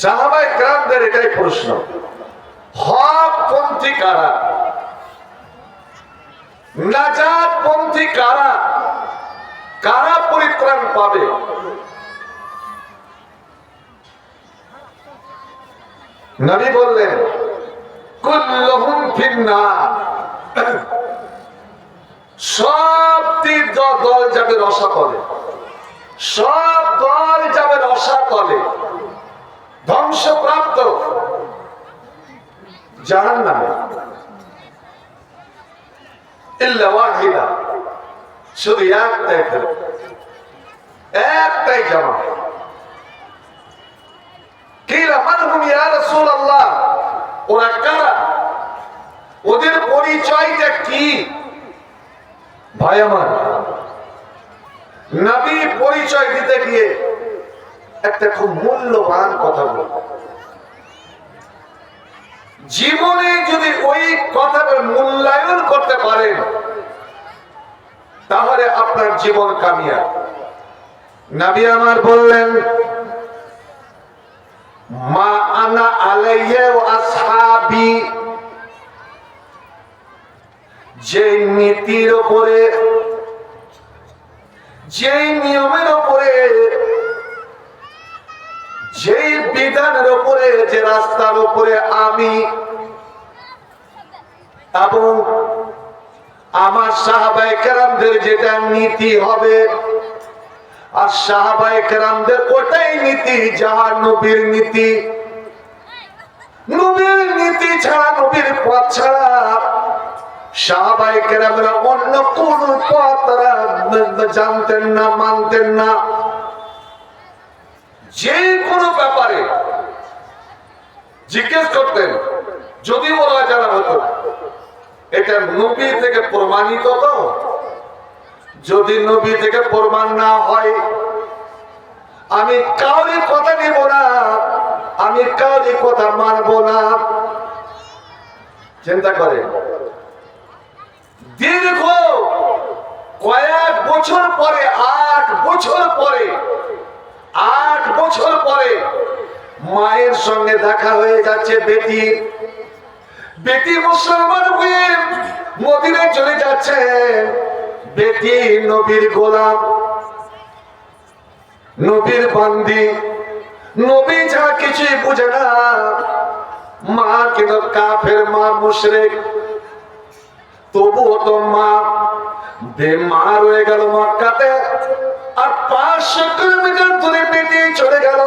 সাহাবায়ে কেরামদের এটাই প্রশ্ন, হক পন্থী কারা, নাজাত পন্থী কারা, কারা পরিত্রাণ পাবে? নবী বললেন কুল্লুহুম ফিন্নার, সব দল যাবে রসাতলে, সব দল যাবে রসাতলে, ধ্বংসপ্রাপ্ত জাহান্নামে, ইল্লা ওয়াহিদা, শুধু একটাই ফেরত, একটাই জামাত। কিলা মান হুম ইয়া রাসূলুল্লাহ, ওরা কারা, ওদের পরিচয়টা কি? ভাই আমার, নবী পরিচয় দিতে গিয়ে একটা খুব মূল্যবান কথা বল, জীবনে যদি ওই কথাটা মূল্যায়ন করতে পারেন তাহলে আপনার জীবন কামিয়াব। নবী আমার বললেন মা আনা আলাইহি ওয়া আসহাবি, যে নীতির উপরে, যে নিয়মের উপরে, যে বিধানের উপরে, যে রাস্তার উপরে আমি এবং আমার সাহাবায়ে কেরামদের যেটা নীতি হবে, আর সাহাবায়ে কেরামদের ওটাই নীতি যাহা নবীর নীতি। নবীর নীতি ছাড়া, নবীর পথ ছাড়া সাহাবায়ে কেরামরা অন্য কোন পথ তারা জানতেন না, মানতেন না। যে কোনো ব্যাপারে জিজ্ঞেস করতেন, যদি ওরা জানা হতো এটা নবী থেকে প্রমাণিত, তো যদি নবী থেকে প্রমাণ না হয় আমি কাউরি কথা নিব না, আমি কাউরি কথা মানব না। চিন্তা করে দীর্ঘ কয়েক বছর পরে, 8 বছর পরে, 8 বছর পরে মায়ের সঙ্গে দেখা হয়ে যাচ্ছে বেটির। বেটি মুসলমান হয়ে মদিনায় চলে যাচ্ছে, বেটি নবীর গোলাম, নবীর বান্দি, নবী যা কিছুই বুঝে না। মা কিন্তু কাফের, মা মুশরিক, তবুও তো মা বেমার হয়ে গেল মক্কাতে, আর 500 কিলোমিটার দূরে বেটি চলে গেল।